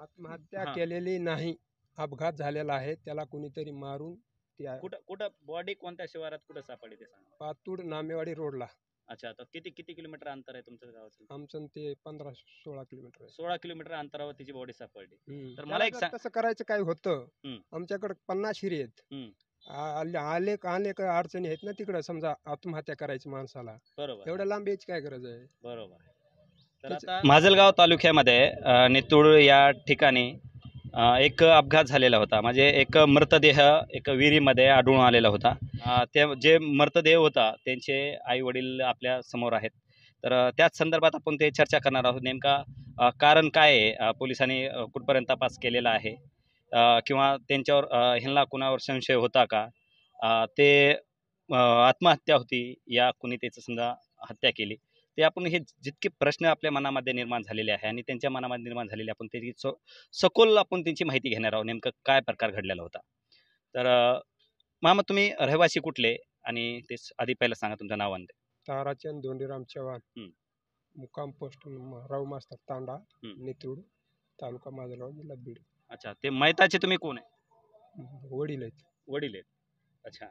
आत्महत्या हां. केलेली नाही, अपघात झालेला आहे. त्याला कुणीतरी मारून त्या कुठं कुठं बॉडी कोणत्या शिवारात कुठं सापडली ते सांगा? पातूर नामेवाडी रोडला. अच्छा, तर किती किती किलोमीटर अंतर आहे तुमच्या गावाचं? आमचं न ते 15-16 किलोमीटर आहे. 16 किलोमीटर अंतरावर तिची बॉडी सापडली. तर मला त्याला एक जर सांग. तसं करायचं काय होतं, हं, आमच्याकडे 50 हिरे आहेत. हं. अनेक अडचणी आहेत ना तिकडं, समजा आत्महत्या करायची माणसाला. बरोबर. एवढ्या लांब यायची काय गरज आहे? बरोबर आहे. तर त्याच आता माजलगाव तालुक्यामध्ये नितूळ या ठिकाणी एक अपघात झालेला होता. म्हणजे एक मृतदेह एक विहिरीमध्ये आढळून आलेला होता. ते जे मृतदेह होता त्यांचे आई वडील आपल्या समोर आहेत. तर त्याच संदर्भात आपण ते चर्चा करणार आहोत. नेमका कारण काय आहे, पोलिसांनी कुठपर्यंत तपास केलेला आहे, किंवा त्यांच्यावर ह्यांना कुणावर संशय होता का, ते आत्महत्या होती या कुणी त्याचं समजा हत्या केली, ते आपण हे जितके प्रश्न आपल्या मनामध्ये निर्माण झालेले आहे आणि त्यांच्या मनामध्ये निर्माण झालेले आपण त्याची सखोल आपण त्यांची माहिती घेणार आहोत, नेमकं काय प्रकार घडलेला होता. तर मामा तुम्ही रहिवासी कुठले आणि ते आधी पहिलं सांगा तुमचं नाव आणि ते. ताराचंद धोंडीराम चव्हाण, हं, मुक्काम पोस्ट राव मास्तर तांडा, हं. नितूळ, तालुका माजलगाव, जिल्हा बीड. अच्छा, ते मैताचे तुम्ही कोण आहे? वडील आहेत. वडील आहेत. अच्छा.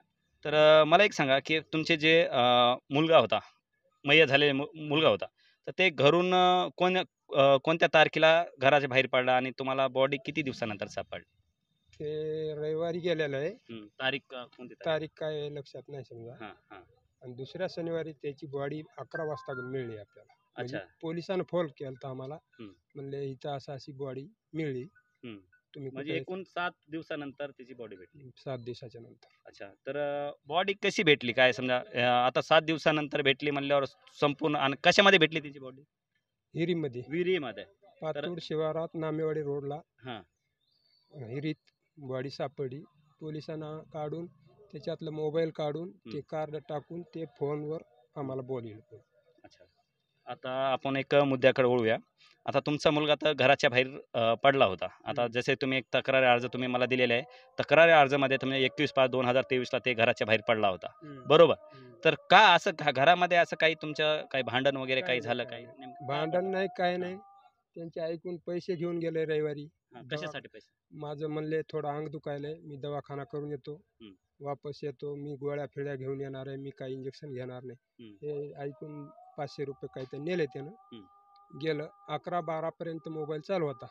तर मला एक सांगा की तुमचे जे मुलगा होता, मय्य झालेले मुलगा होता, तर ते घरून कोणत्या तारखेला घराच्या बाहेर पडला आणि तुम्हाला बॉडी किती दिवसानंतर सापडली? ते रविवारी गेलेलं आहे. तारीख कोणती तारीख? तारीख काय आहे लक्षात नाही समजा. हां, हां. आणि दुसऱ्या शनिवारी त्याची बॉडी 11 वाजता मिळली आपल्याला. म्हणजे अच्छा. पोलिसांनी फोन केला होता आम्हाला. हं. म्हणले इथं अशी बॉडी मिळली. हं. तुम्ही म्हणजे कुठे? एकूण 7 दिवसानंतर त्याची बॉडी भेटली. 7 दिवसाच्या नंतर. अच्छा. तर बॉडी कशी भेटली? काय समजा आता 7 दिवसानंतर भेटली म्हणल्यावर संपूर्ण आणि कशामध्ये भेटली त्याची बॉडी? हिरीमध्ये, विहिरीमध्ये. पातूर शिवारात नामेवाडी रोडला हां. हिरीत बॉडी सापडली. पोलिसांना काढून त्याच्यातलं मोबाईल काढून ते कार्ड टाकून ते फोनवर आम्हाला बोलवलं. अच्छा. आता आपण एक मुद्द्याकडे वळूया. आता तुमचा मुलगा तर घराच्या बाहेर पडला होता. आता जसे तुम्ही एक तक्रारी अर्ज तुम्ही मला दिलेला आहे. तक्रारी अर्जामध्ये तुम्ही 21/5/2023 ला ते घराच्या बाहेर पडला होता. बरोबर. तर का असं घरामध्ये असं काही तुमचं काही भांडण वगैरे काही झालं काही? नेमकं भांडण नाही, काय नाही. त्यांचे ऐकून पैसे घेऊन गेले रविवारी. कशासाठी पैसे? माझं म्हणले थोडं अंग दुखायलंय, मी दवाखाना करून येतो, वापस येतो, मी गोळ्या फिळ्या घेऊन येणार आहे, मी काही इंजेक्शन घेणार नाही. हे ऐकून 500 रुपये काही ते नेले त्यानं. गेलं. 11-12 पर्यंत मोबाईल चालू होता.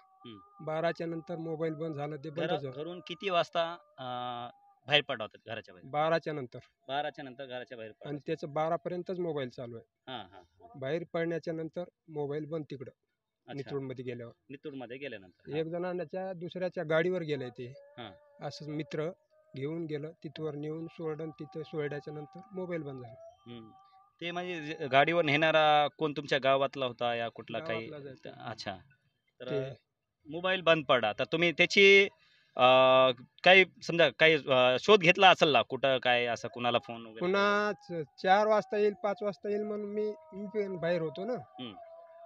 12च्या नंतर मोबाईल बंद झालं, ते बंद झालं. घरून किती वाजता बाहेर पडला होता घराच्या बाहेर? 12च्या नंतर. 12च्या नंतर घराच्या बाहेर पडला. आणि त्याचं 12 पर्यंतच मोबाईल चालू आहे. हां, हां. बाहेर पडण्याच्या नंतर मोबाईल बंद तिकडं. अच्छा. नितूळमध्ये गेल्यावर. नितूळमध्ये गेल्यानंतर. एक जणांच्या दुसऱ्याच्या गाडीवर गेलंय ते. हां. असंच मित्र घेऊन गेलं, तिथवर नेऊन सोडलं. तिथं सोडल्याच्या नंतर मोबाईल बंद झाला. ते म्हणजे गाडीवर नेणारा कोण तुमच्या गावातला होता या कुठला काही? गावातलाच आहे तो. अच्छा. तर ते मोबाईल बंद पडला. तर तुम्ही त्याची काही समजा काही शोध घेतला असेल ना, कुठं काय असं कुणाला फोन वगैरे? पुन्हा 4 वाजता येईल, 5 वाजता येईल म्हणून मी पण बाहेर होतो ना.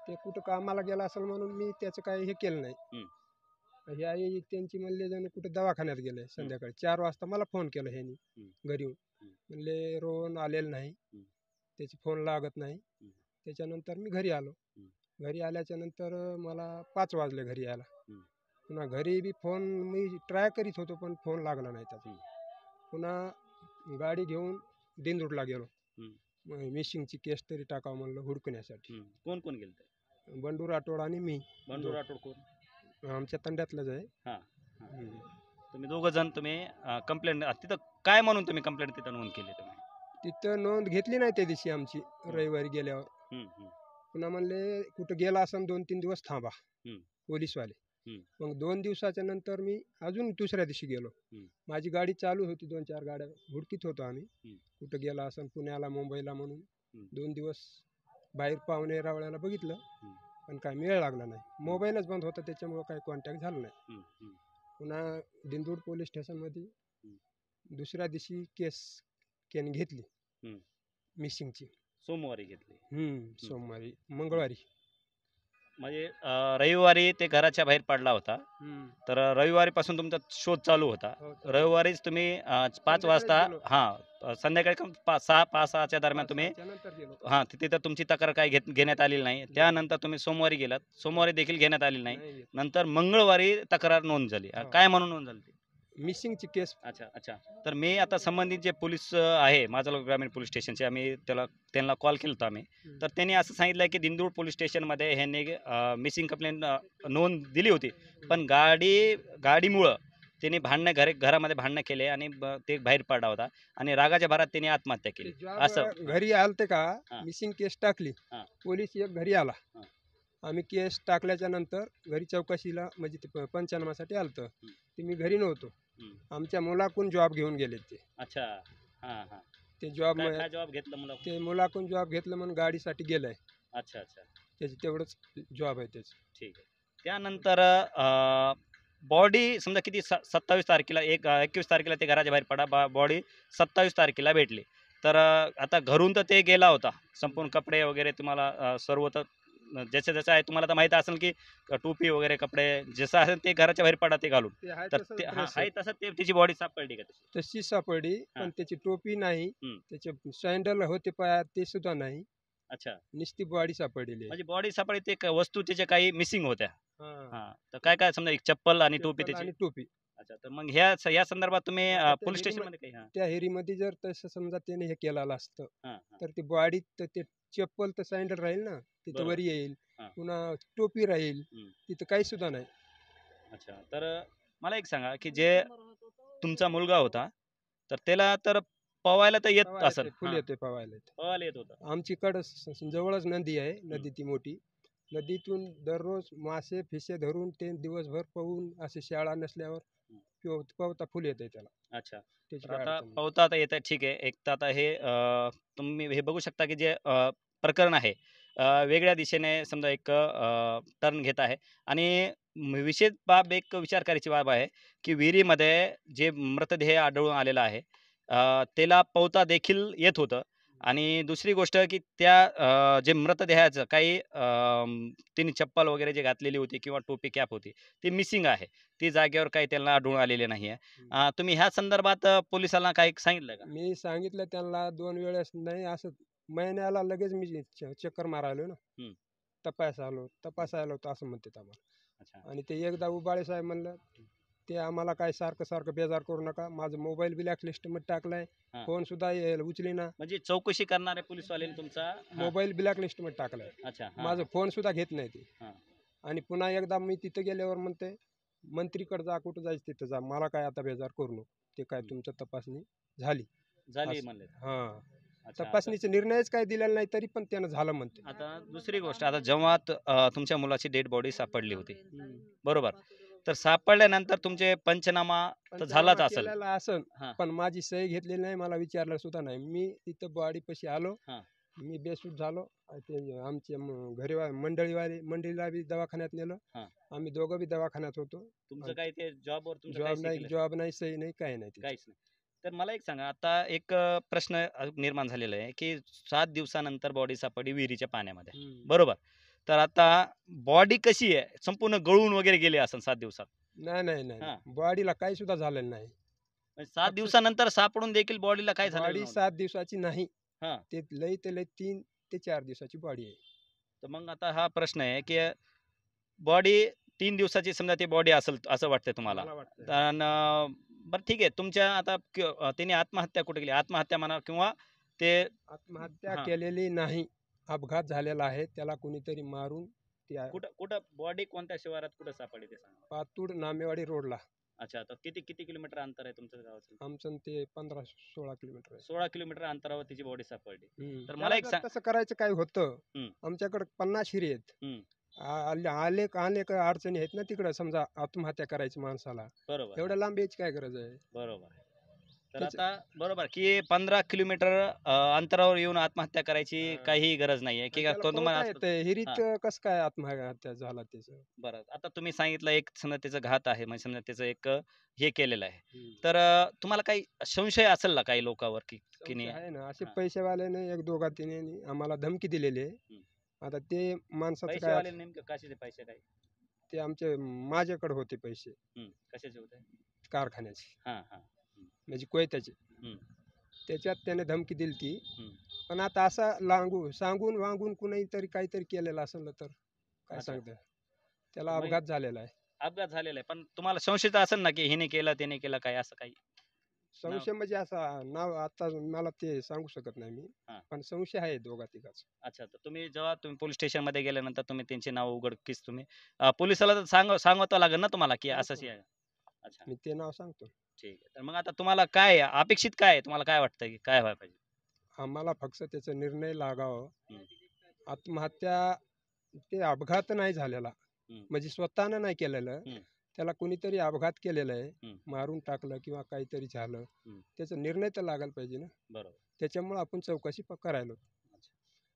ते कुठं कामाला गेला असेल म्हणून मी त्याचं काही हे केलं नाही. ही आई त्यांची म्हणले जण कुठं दवाखान्यात गेले संध्याकाळी 4 वाजता मला फोन केला ह्यांनी घरी येऊन. म्हणले रोहन आलेलं नाही, त्याची फोन लागत नाही. त्याच्यानंतर मी घरी आलो. घरी आल्याच्या नंतर मला 5 वाजले घरी यायला. पुन्हा घरी बी फोन मी ट्राय करीत होतो पण फोन लागला नाही त्याचा. पुन्हा गाडी घेऊन दिंडोरीला गेलो. मिसिंगची केस तरी टाकावं म्हणलं हुडकण्यासाठी. कोण कोण गेलं? बंडू राठोड आणि मी. बंडू राठोड कोण? आमच्या तंड्यातलंच आहे. तुम्ही दोघं जण तुम्ही कंप्लेंट तिथं काय म्हणून तुम्ही कंप्लेंट तिथं नोंद केली तुम्ही? तिथं नोंद घेतली नाही त्या दिवशी आमची रविवारी गेल्यावर. पुन्हा म्हणले कुठं गेला असं 2-3 दिवस थांबा पोलीसवाले. मग 2 दिवसाच्या नंतर मी अजून दुसऱ्या दिवशी गेलो. माझी गाडी चालू होती, 2-4 गाड्या हुडकीत होतो आम्ही. कुठं गेला असं पुण्याला, मुंबईला म्हणून. 2 दिवस बाहेर पाहुणे रावळ्याला बघितलं पण काय मेळ लागला नाही. मोबाईलच बंद होता त्याच्यामुळं काही कॉन्टॅक्ट झाला नाही. पुन्हा दिंडोर पोलीस स्टेशनमध्ये दुसऱ्या दिवशी केस त्यांनी घेतली मिसिंगची. सोमवारी घेतली. सोमवारी, मंगळवारी. म्हणजे रविवारी ते घराच्या बाहेर पडला होता. तर रविवारीपासून तुमचा शोध चालू होता. रविवारीच तुम्ही 5 वाजता संध्याकाळी कम 6-6:00 दरम्यान तुम्ही त्यानंतर गेलो हां तिथं तुमची तक्रार काय घेण्यात आलेली नाही. त्यानंतर तुम्ही सोमवारी गेलात, सोमवारी देखील घेण्यात आलेली नाही. नाही घेत. नंतर मंगळवारी तक्रार नोंद झाली. हो. काय म्हणून नोंद झाली ती? मिसिंगची केस अच्छा, अच्छा. तर मी आता संबंधित जे पोलीस आहे माजलगाव ग्रामीण पोलीस स्टेशनचे आम्ही त्यांना कॉल केला होता आम्ही. हं. तर त्यांनी असं सांगितलं की दिंडोळ पोलीस स्टेशनमध्ये ह्यांनी मिसिंग कंप्लेंट नोंद दिली होती. पण गाडीमुळं त्यांनी घरामध्ये भांडणं केले आणि ते बाहेर पडला होता आणि रागाच्या भरात त्यांनी आत्महत्या केली. असं घरी आलते का हां. मिसिंग केस टाकली हां. पोलीस एक घरी आला हां. आम्ही केस टाकल्याच्या नंतर घरी चौकशीला म्हणजे ते पंचनामासाठी आलतं ते मी घरी नव्हतो हं. आमच्या मुलाकडून जॉब घेऊन गेले ते अच्छा. हां, हां. ते जॉब काय जॉब घेतला मुलं? ते मुलाकडून जॉब घेतलं म्हणून गाडीसाठी गेलंय अच्छा, अच्छा. त्याची तेवढंच जॉब आहे त्याचं ठीक आहे. त्यानंतर बॉडी समजा किती 27 तारखेला 21 तारखेला ते घराच्या बाहेर पडा बॉडी 27 तारखेला भेटली. तर आता घरून तर ते गेला होता. संपूर्ण कपडे वगैरे तुम्हाला सर्व तर ज्याचं आहे तुम्हाला तर माहीत असेल की टोपी वगैरे कपडे जसं असेल ते घराच्या बाहेर पडा ते घालून. ते आहे तर तसंच ते dress हां, आहे. आहे तसं ते त्याची बॉडी सापडली का तशी? तशी सापडली हां. पण त्याची टोपी नाही हं. त्याचे सँडल होते पायात ते सुद्धा नाही अच्छा. नुसती बॉडी सापडलेली आहे म्हणजे बॉडी सापडली ते वस्तू त्याच्या काही मिसिंग होत्या. हां. हां. तर काय समजा एक चप्पल आणि टोपी चप्पल त्याची. आणि टोपी अच्छा. तर मग या संदर्भात तुम्ही आता त्या पोलीस हेरीम- स्टेशनमध्ये काही हां. त्या हेरीमध्ये जर तसं समजा त्याने हे केलेलं असतं हां, हां. तर ते बॉडीत तर ते चप्पल तर सँडल राहील ना तिथं बरोबर. वर येईल हां. पुन्हा टोपी राहील हं. तिथं काही सुद्धा नाही अच्छा. तर मला एक सांगा, की जे तुमचा मुलगा होता, तर त्याला तर पोहायला तर येत पवायला असेल. येते फुल हां. येते पवायला येते पोहायला येत होतं. आमच्याकडं जवळच नदी आहे नदी ती मोठी नदीतून दररोज मासे फिसे धरून ते दिवसभर पोहून असे शाळा नसल्यावर हं. पोहता फुल येते त्याला अच्छा. त्याची तर काय आता अडचण नाही. पोहता आता येतं ठीक आहे. एक तर आता हे तुम्ही हे बघू शकता, की जे प्रकरण आहे वेगळ्या दिशेने समजा एक टर्न घेत आहे आणि विशेष बाब एक विचार करायची बाब आहे, की विहिरीमध्ये जे मृतदेह आढळून आलेला आहे त्याला पोहता देखील येत होतं आणि दुसरी गोष्ट, की त्या जे मृतदेहाचं काही त्यांनी चप्पल वगैरे जे घातलेली होती किंवा टोपी कॅप होती, ती मिसिंग आहे. ती जागेवर काही त्यांना आढळून आलेली नाही आहे. तुम्ही ह्या संदर्भात पोलिसांना काही सांगितलं का? मी सांगितलं त्यांना 2 वेळेस नाही असं महिन्याला लगेच मी चक्कर मारायलो ना हं. तपासायला होतो असं म्हणतात आम्हाला अच्छा. आणि ते एकदा उबाळे साहेब म्हणलं ते आम्हाला काय सारखं सारखं बेजार करू नका माझं मोबाईल ब्लॅक लिस्टमध्ये टाकलाय हां. फोन सुद्धा उचली ना म्हणजे चौकशी करणारे पोलिसवाल्यांनी तुमचा हां. मोबाईल ब्लॅक लिस्टमध्ये टाकलाय अच्छा. हां, माझं हां. फोन सुद्धा घेत नाही ते हां. आणि पुन्हा एकदा मी तिथं गेल्यावर म्हणते मंत्रीकडे जा कुठं जायचं तिथं जा मला काय आता बेजार करू नको ते काय तुमचं तपासणी झाली झाली असं. म्हणले. हां अच्छा. तपासणीचा निर्णयच काय दिलेला नाही तरी पण त्यानं झालं म्हणते आता दुसरी गोष्ट आता जेव्हा तुमच्या मुलाची डेड बॉडी सापडली होती, बरोबर. तर सापडल्यानंतर तुमचे पंचनामा तर झालाच असेल. केलेला असन हां. पण माझी सही घेतलेली नाही मला विचारलं सुद्धा नाही मी तिथं बॉडी पशी आलो हां. मी बेशुद्ध झालो आणि ते आमचे घरी मंडळीला बी दवाखान्यात नेलं हां. आम्ही दोघं बी दवाखान्यात होतो तुमचं काही ते जॉबवर तुमचं काही शिकलं? जॉब नाही सही नाही काही नाही तिथं. काहीच नाही. तर मला एक सांगा आता एक प्रश्न निर्माण झालेला आहे, की 7 दिवसानंतर बॉडी सापडली विहिरीच्या पाण्यामध्ये. हम्म. बरोबर. तर आता बॉडी कशी आहे? संपूर्ण गळून वगैरे गेली असेल 7 दिवसात. नाही हां. बॉडीला काही सुद्धा झालेलं नाही म्हणजे 7 अक्षरशः- दिवसानंतर सापडून देखील बॉडीला काय झालेलं बॉडी नव्हतं. 7 दिवसाची नाही हां. ते लई ते लई 3 ते 4 दिवसाची बॉडी आहे तर मग आता हा प्रश्न आहे, की बॉडी 3 दिवसाची समजा ती बॉडी असेल असं वाटतंय तुम्हाला. मला वाटतं तर बरं ठीक आहे. तुमच्या आता त्यांनी आत्महत्या कुठे केली? आत्महत्या म्हणा किंवा ते आत्महत्या हां. केलेली नाही अपघात झालेला आहे त्याला कुणीतरी मारून त्या कुठं कुठं बॉडी कोणत्या शिवारात कुठं सापडली ते सांगा? पातूर नामेवाडी रोडला अच्छा. तर किती किती किलोमीटर अंतर आहे तुमच्या गावाचं? आमचं न ते 15-16 किलोमीटर आहे 16 किलोमीटर अंतरावर तिची बॉडी सापडली. तर त्याला मला एक जर सांग तसं करायचं काय होतं हं. आमच्याकडे 50 हिरे आहेत हं. आले आले अडचणी आहेत ना तिकडं समजा आत्महत्या करायची माणसाला बरोबर. एवढ्या लांब यायची काय गरज आहे बरोबर. तर त्याचं- आता बरोबर की 15 किलोमीटर अंतरावर येऊन आत्महत्या करायची हां. काही गरज नाहीये की त्याला तुम्हाला पोहता येतंय. हिरीत कसं काय आत्महत्या झाला त्याचं बरं. आता तुम्ही सांगितलं एक समजा त्याचं घात आहे म्हणजे समजा त्याचं एक हे केलेलं आहे. हम्म. तर तुम्हाला काही संशय असेल ना काही लोकांवर की की संशय नाही? आहे ना असे हां. पैसेवाल्याने एक दोघा तिने आम्हाला धमकी दिलेली आहे हं. आता ते माणसाचं काय पैसेवाले नेमके कशाचे पैसे काय? ते आमचे माझ्याकडे होते पैसे कशाचे होते? कारखान्याचे हां, हां. म्हणजे कोयत्याचे हं. त्याच्यात त्याने धमकी दिली ती. हं. पण आता असा सांगून वांगून कुणी तरी काहीतरी केलेलं असेल तर काय अच्छा. सांगता. त्याला मग अपघात झालेला आहे. अपघात झालेला आहे. पण तुम्हाला संशय तर असेल ना, की हिने केलं, त्याने केलं काय असं काही? नाव संशय म्हणजे असा नाव आता मला ते सांगू शकत नाही मी. हां. पण संशय आहे दोघा-तिघाचा. अच्छा. तर जेव्हा तुम्ही पोलिस स्टेशनमध्ये गेल्यानंतर तुम्ही त्यांचे नाव उघडकीस पोलिसाला तर सांगावं लागेल ना तुम्हाला, की असंच सांगतो हे ना. आहे. अच्छा. मी ते नाव सांगतो. ठीक आहे. तर मग आता तुम्हाला काय अपेक्षित काय आहे? तुम्हाला काय वाटतं, की काय व्हायला पाहिजे? आम्हाला फक्त त्याचा निर्णय लागावा. हं. आत्महत्या ते अपघात नाही झालेला. हं. म्हणजे स्वतःनं नाही केलेलं. हं. त्याला कुणीतरी अपघात केलेला आहे. हं. मारून टाकलं किंवा काहीतरी झालं. हं. त्याचा निर्णय तर लागायला पाहिजे ना. बरोबर. त्याच्यामुळे आपण चौकशी करायलो. अच्छा.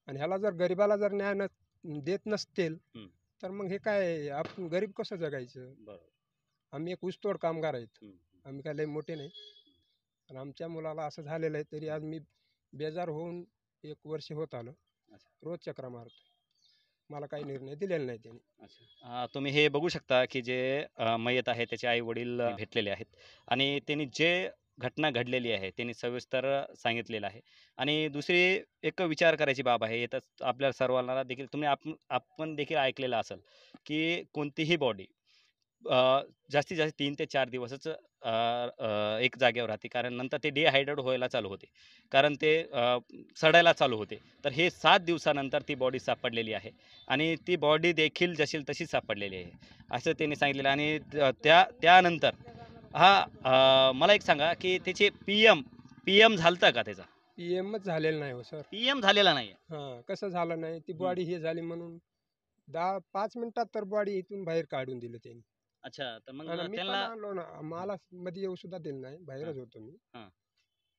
आणि ह्याला जर गरिबाला जर न्याय देत नसतील, हं. तर मग हे काय आपण गरीब कसं जगायचं? बरोबर. आम्ही एक ऊसतोड कामगार आहेत. हं. आम्ही काय लय मोठे नाही. पण आमच्या मुलाला असं झालेलं आहे, तरी आज मी बेजार होऊन 1 वर्ष होत आलं. अच्छा. रोज चकरा मारतो. मला काही निर्णय दिलेला नाही त्यांनी. अच्छा. तुम्ही हे बघू शकता, की जे मयत आहे त्याचे आई-वडील भेटलेले आहेत आणि त्यांनी जे घटना घडलेली आहे त्यांनी सविस्तर सांगितलेलं आहे. आणि दुसरी एक विचार करायची बाब आहे. तर आपल्या सर्वांना देखील आपण देखील ऐकलेलं असेल, की कोणतीही बॉडी जास्तीत जास्त 3 ते 4 दिवसच एक जागेवर राहते. कारण नंतर ते डिहायड्रेट व्हायला चालू होते. कारण ते सडायला चालू होते. तर हे 7 दिवसानंतर ती बॉडी सापडलेली आहे आणि ती बॉडी देखील जशील तशीच सापडलेली आहे. असं त्यांनी सांगितलेलं आणि त्यानंतर मला एक सांगा, की त्याचे पी-एम झालता का त्याचा? पीएमच झालेलं नाही हो सर. पी-एम झालेला नाहीये. हां, कसं झालं नाही, ती हं. बॉडी हे झाली म्हणून 5 मिनिटात तर बॉडी इथून बाहेर काढून दिलं त्यांनी. अच्छा. तर मग आणि मी पण त्यांना आणलो ना. हां, मला मध्ये येऊ सुद्धा दिलं नाही. हां, बाहेरच होतो मी. हां,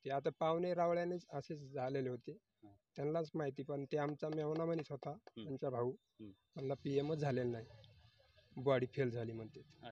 ते आता पाहुणे रावळ्यानेच असेच झालेले होते. हां. त्यांनाच माहिती. पण ते आमचा मेव्हणा म्हणत होता, हं, त्यांचा भाऊ. हं. म्हणला पीएमच झालेलं नाही. बॉडी फेल झाली म्हणते.